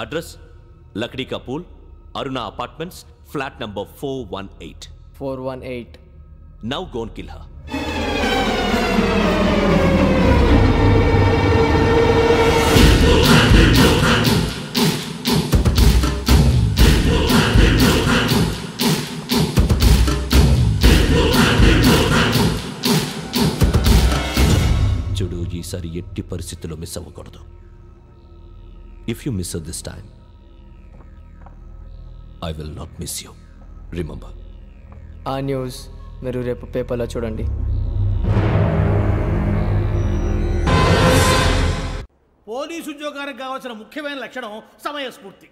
Address Lakdi కా pool, Aruna apartments, flat number 418. 418. Now go and kill her. చూడు, ఈసారి ఎట్టి పరిస్థితుల్లో మిస్ అవ్వకూడదు. If you miss her this time, I will not miss you. Remember. ఆ news మీరు రేపు పేపర్లో చూడండి. పోలీసు ఉద్యోగానికి కావాల్సిన ముఖ్యమైన లక్షణం సమయస్ఫూర్తి.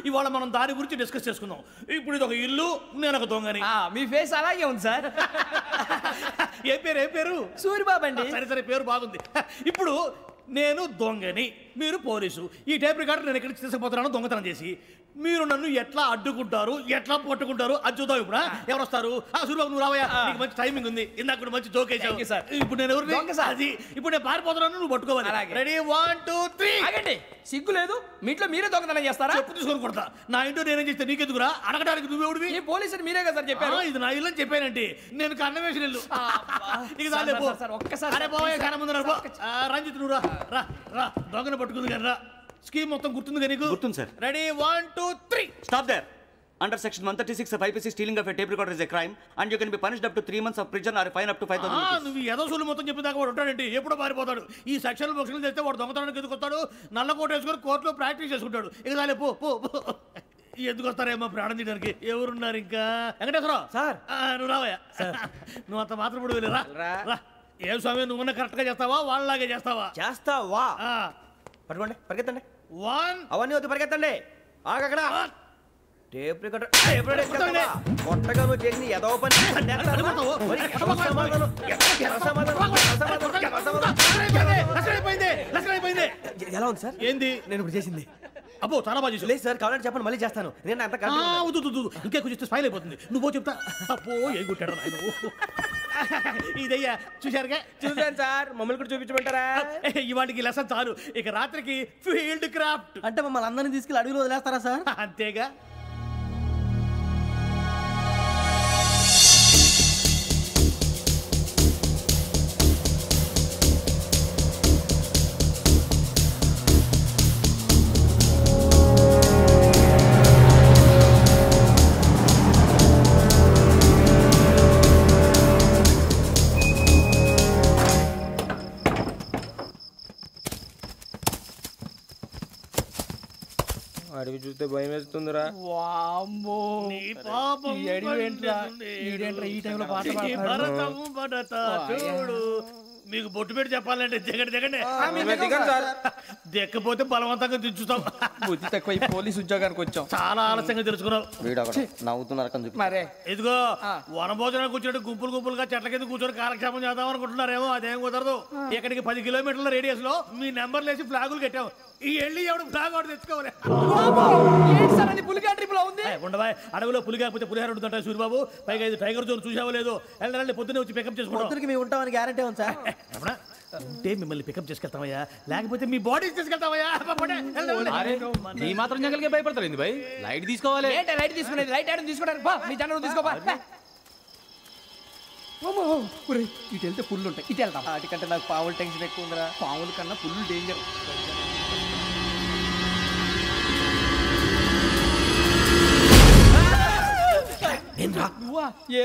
ఇవాళ మనం దాని గురించి డిస్కస్ చేసుకుందాం. ఇప్పుడు ఇది ఒక ఇల్లు, నేను ఒక దొంగని. మీ ఫేస్ అలాగే ఉంది సార్. ఏ పేరు? సూరిబాబు అండి. సరే పేరు బాగుంది. ఇప్పుడు నేను దొంగని, మీరు పోలీసు. ఈ టైప్ రికార్డు నేను ఎక్కడికి తీసుకుపోతున్నాను దొంగతనం చేసి. మీరు నన్ను ఎట్లా అడ్డుకుంటారు, ఎట్లా పట్టుకుంటారు అది చూద్దాం. ఇప్పుడు ఎవరు వస్తారు? సూరిబాబు నువ్వు రావయ్యా, నీకు మంచి టైమింగ్ ఉంది. ఇందాక మంచి జోక్ వేసావు. ఇప్పుడు నేను ఎవరు? అది ఇప్పుడు నేను పారిపోతున్నాను, నువ్వు పట్టుకోవాలి. రెడీ 1 2 3. ఆగండి, సిగ్గు లేదు? మీ ఇంట్లో మీరే దొంగతనం చేస్తారా? చెప్పు తీసుకొని కొడతా. నా ఇంట్లో నేనేం చేస్తే నీకెందుకురా? అడగడానికి నువ్వెవడివి? ఈ పోలీసులు మీరే కదా సార్ చెప్పారు. ఇది నా ఇల్లు అని చెప్పానండి. నేను కన్న వేసిన ఇల్లు. ఒక్కసారి అరే బాబు కన్న ముందు రంజిత్ నువ్వు రా రా దొంగను పట్టుకుంది కానీ రా. స్కీమ్ మొత్తం గుర్తుంది నీకు? గుర్తుంది sir. Ready 1 2 3. Stop there. Under section 136 of IPC, stealing of a tape recorder is a crime and you can be punished up to 3 months of prison or a fine up to 5,000 rupees. నువ్వు ఏదో సూలు మొత్తం చెప్పేదాకా వాడు ఉంటాడండి. ఎప్పుడో పారిపోతాడు. ఈ section బుక్స్లు చేస్తే వాడు దొంగతనానికి ఎందుకు వస్తాడు? నల్ల కోట వేసుకొని కోర్టులో ప్రాక్టీస్ చేసుకుంటాడు. ఇక చాలే పో పో. ఎందుకు వస్తారేమో ప్రాణం తీయడానికి? ఎవరున్నారు ఇంకా? వెంకటేశ్వరరావు సార్, నువ్వు రావయ్యా. నువ్వు అంత మాత్రం ఇప్పుడు వెళ్ళి రా. ఏం స్వామి, నువ్వున్న కరెక్ట్ గా చేస్తావా వాళ్ళలాగే చేస్తావా? చేస్తావా? పట్టుకోండి, పరిగెత్తండి. 1 అవన్నీ వద్దు, పరిగెత్తండి. ఆగక్కడ టేప్ రికార్డర్ కొత్తగా నువ్వు చేసిన ఏదో పని. ఎలా ఉంది సార్? ఏంది నేను ఇప్పుడు చేసింది? అబ్బో చాలా బాగా చేసి. లేదు సార్, కావాలంటే చెప్పండి, మళ్ళీ చేస్తాను. నేను అంత ఇంకే కొంచెం స్మైల్ అయిపోతుంది. నువ్వు చెప్తా. అబ్బో ఏ కొట్టాడు ఆయన. ఇదయ్యా చూశారుగా? చూసాను సార్. మమ్మల్ని కూడా చూపించమంటారా? ఇవాటికి లెసన్ చాలు. ఇక రాత్రికి ఫీల్డ్ క్రాఫ్ట్. అంటే మమ్మల్ని అందరినీ తీసుకెళ్ళి అడుగులో వదిలేస్తారా సార్? అంతేగా. అడిగి చూస్తే భయం వేస్తుందిరా. మీకు బొట్టు పెట్టి చెప్పాలంటే దిగండి. దిక్కపోతే బలవంతంగా దించుతాం. బుద్ధి తక్కువ, పోలీసు ఉద్యోగానికి వచ్చాం. చాలా ఆలస్యంగా తెలుసుకున్నావు. నవ్వుతున్నారు. మరే ఇదిగో వనభోజనానికి కూర్చోటి గుంపులుగా చెట్ల కింద కూర్చొని కాలక్షేపం చేద్దాం అనుకుంటున్నారేమో. అదేం కుదరదు. ఇక్కడికి 10 కిలోమీటర్ల రేడియస్ లో మీ నెంబర్లు వేసి ఫ్లాగులు కట్టాము. ఈ వెళ్ళి ఎవడు ఫ్లాగ్ ఒకటి తెచ్చుకోవాలి. ఉండవా, అడవిలో పులి కాకపోతే పులిహార ఉంటుంటాయి సూరిబాబు. పైగా ఇది టైగర్ జోన్ చూసావో లేదో. వెళ్ళండి, పొద్దున్నే వచ్చి పికప్ చేసుకుంటాం. మేము ఉంటామని గ్యారంటీ ఉంది సార్. ఉంటే మిమ్మల్ని పికప్ చేసుకెళ్తామయ్యా, లేకపోతే మీ బాడీ తీసుకెళ్తామయ్యా. ఈ మాత్రం జంగల్కే భయపడతారు భయ్. లైట్ తీసుకోవాలి. లైట్ తీసుకునేది లైట్ ఐటమ్ తీసుకోవడానికి మీ జనం తీసుకోవా. ఇటు వెళ్తే పుల్లు ఉంటాయి, ఇటు వెళ్తాం. వాటికంటే నాకు పావులు టెన్షన్ ఎక్కువ ఉందిరా. పాముల కన్నా పుల్లు డేంజర్.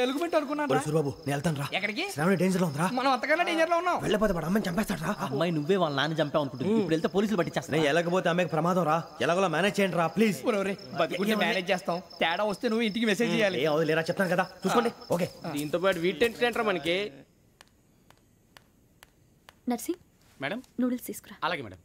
ఎలుగుబెట్టి అనుకున్నాను. సూరిబాబు నేను వెళ్తాను రా. ఎక్కడికి? శ్రావణి డేంజర్ లో ఉందిరా. మనం అంతకన్నా డేంజర్ లో ఉన్నాం. వెళ్ళపోతే వాడు అమ్మని చంపేస్తాడు రా. అమ్మాయి నువ్వే వాళ్ళ నాన్న చంపావు అనుకుంటుంది. ఇప్పుడు వెళ్తే పోలీసులు పట్టించేస్తా. నేను వెళ్ళకపోతే అమ్మాయికి ప్రమాదం రా. ఎలాగోలా మేనేజ్ చేయండి రా ప్లీజ్. బతుకుంటే మేనేజ్ చేస్తాం. తేడా వస్తే నువ్వు ఇంటికి మెసేజ్ చేయాలి. ఏ అవును లేరా, చెప్తాను కదా చూసుకోండి. ఓకే. దీంతో పాటు వీటి టెన్షన్ ఏంట్రా మనకి. నర్సింగ్ మేడం నూడిల్స్ తీసుకురా. అలాగే మేడం.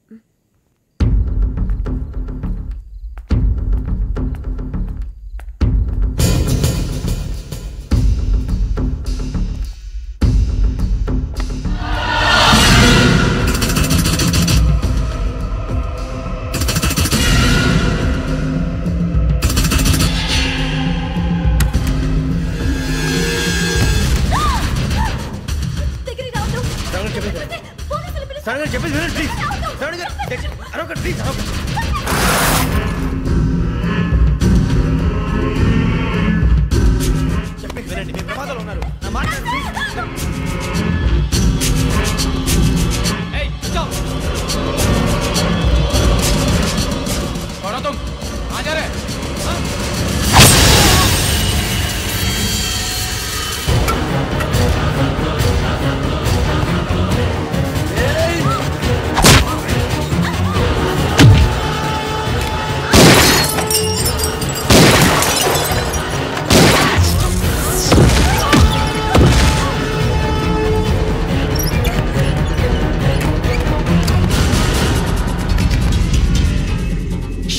చెప్పేసి ప్లీజ్.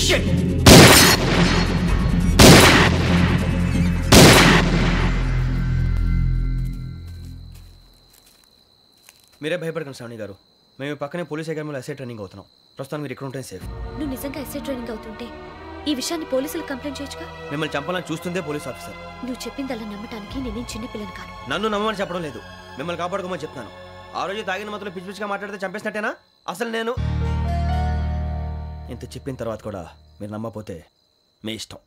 మీరే భయపడకండి శ్రావణి గారు. మేము పక్కనే పోలీస్ అకాడమీలో ఎస్ఐ ట్రైనింగ్ అవుతున్నాం. ప్రస్తుతం మీరు ఇక్కడ ఉంటే సేఫ్. నువ్వు నిజంగా ఎస్ఐ ట్రైనింగ్ అవుతుంటే ఈ విషయాన్ని పోలీసులకు కంప్లైంట్ చేయొచ్చుగా. మిమ్మల్ని చంపాలని చూస్తుందే పోలీస్ ఆఫీసర్. నువ్వు చెప్పిందల్లా నమ్మటానికి నేనేం చిన్నపిల్లని కాను. నన్ను నమ్మమని చెప్పడం లేదు, మిమ్మల్ని కాపాడుకోమని చెప్తాను. ఆ రోజు తాగిన మొత్తం పిచ్చి పిచ్చిగా మాట్లాడితే చంపేసినట్టేనా? అసలు నేను ఇంత చెప్పిన తర్వాత కూడా మీరు నమ్మకపోతే మీ ఇష్టం.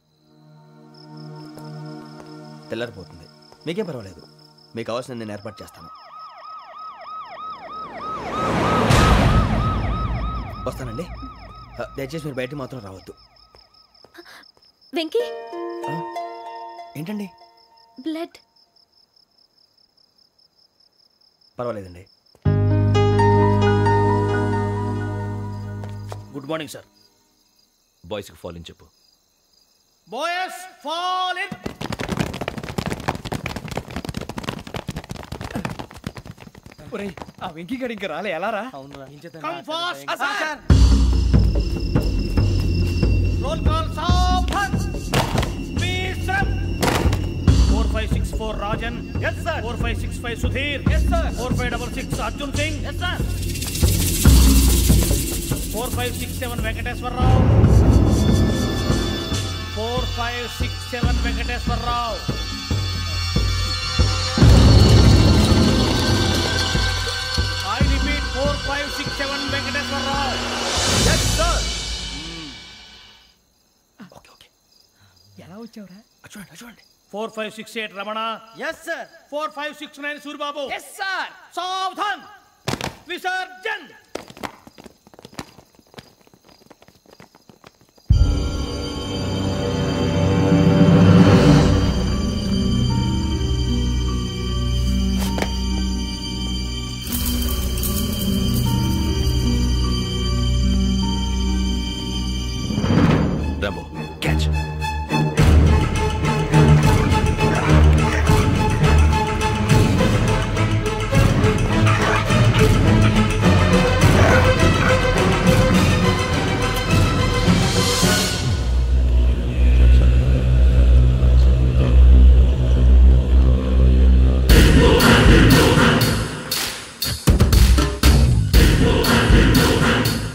తెల్లారిపోతుంది, మీకేం పర్వాలేదు. మీకు కావాల్సిన నేను ఏర్పాటు చేస్తాను. వస్తానండి. దయచేసి మీరు బయటికి మాత్రం రావద్దు. వెంకీ, ఏంటండి? బ్లడ్. పర్వాలేదండి. Good morning sir. బాయ్స్కి ఫాల్ ఇన్ చెప్పు. Boys fall in. ఒరేయ్, ఆ వెంకీ గడి ఇంకా రాలే, ఎలా రా? Come fast sir. Roll call సావధాన్. విశ్రం. 4564 Rajan. yes sir. 4565 Sudheer. yes sir. 4566 Arjun Singh. yes sir. 4567 Venkateswara Rao. 4567 Venkateswara Rao. I repeat 4567 Venkateswara Rao. yes sir. Okay okay. ఎలా వచ్చావురా? చూడండి చూడండి. 4568 Ramana. yes sir. 4569 Suribabu. Yes sir. సావధాన్. విసర్జన్. Rambo, catch.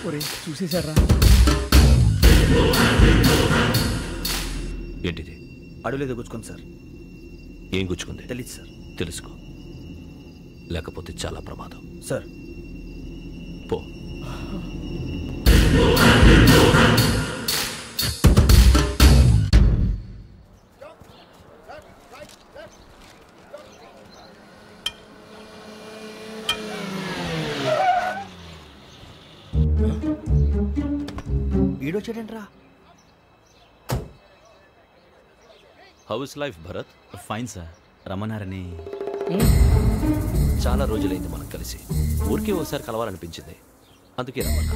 ఒరేయ్, చూసేశారా? ఏంటిది? అడుగులేదు గుచ్చుకుంది సార్. ఏం గుచ్చుకుంది? తెలీదు సార్. తెలుసుకో, లేకపోతే చాలా ప్రమాదం. సార్ పో. ఈడొచ్చాడంట్రా. How is life Bharat? Fine sir. రమ్మన్నారని. చాలా రోజులైంది మనం కలిసి. ఊరికే ఒకసారి కలవాలనిపించింది, అందుకే రమ్మన్నా.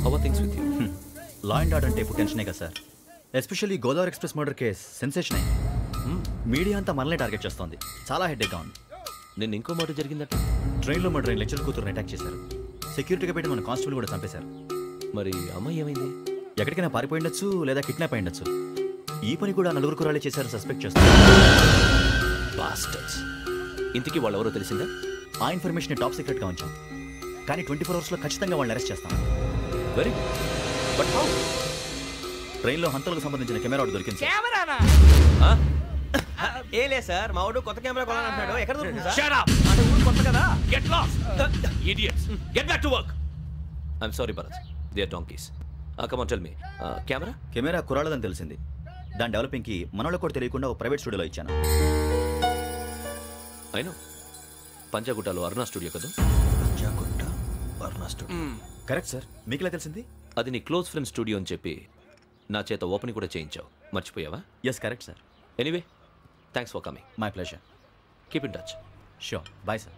How are things with you? Law and order అంటే ఇప్పుడు టెన్షనే కదా sir. Especially Godavari express murder case sensation అయింది. మీడియా అంతా మనల్ని టార్గెట్ చేస్తోంది. చాలా హెడ్ఏక్గా ఉంది. నిన్న ఇంకో మాట జరిగిందట. ట్రైన్లో మా ట్రైన్ లెక్చర్ కూతురుని అటాక్ చేశారు. సెక్యూరిటీగా పెట్టి మన కానిస్టేబుల్ కూడా చంపేశారు. మరి అమ్మాయి ఏమైంది? ఎక్కడికైనా పారిపోయి ఉండొచ్చు, లేదా కిడ్నాప్ అయి ఉండొచ్చు. ఈ పని కూడా నలుగురు కురాలే చేశారు సస్పెక్ట్ చేస్తారు. బాస్టర్స్. ఇంతకీ వాళ్ళెవరో తెలిసిందా? ఆ ఇన్ఫర్మేషన్ టాప్ సీక్రెట్గా ఉంచాం, కానీ 24 అవర్స్లో ఖచ్చితంగా వాళ్ళని అరెస్ట్ చేస్తాం. Very but how? ట్రైన్లో హంతలకు సంబంధించిన కెమెరా ఒకటి దొరికింది సార్. కెమెరానా? ఏ లే సార్, మా వాడు కొత్త కెమెరా కొనాలంటున్నాడు. ఎక్కడ దొరుకుతుంది సార్? Shut up! అంటే ఊరు కొత్త కదా. Get lost! Idiots! Get back to work! I'm sorry, Bharat. They are donkeys. Come on, tell me. Camera? Camera కురాలదని తెలిసింది. దాని డెవలపింగ్కి మనోళ్ళకు కూడా తెలియకుండా ఒక ప్రైవేట్ స్టూడియోలో ఇచ్చాను. I know. పంజాగుట్టలో అరుణ స్టూడియో కదా? పంజాగుట్ట అరుణ స్టూడియో. Correct sir. మీకు ఎలా తెలిసింది? అది నీ క్లోజ్ ఫ్రెండ్ స్టూడియో అని చెప్పి నా చేత ఓపెనింగ్ కూడా చేయించావు. మర్చిపోయావా? Yes correct sir. Anyway, thanks for coming. My pleasure. Keep in touch. Sure. Bye sir.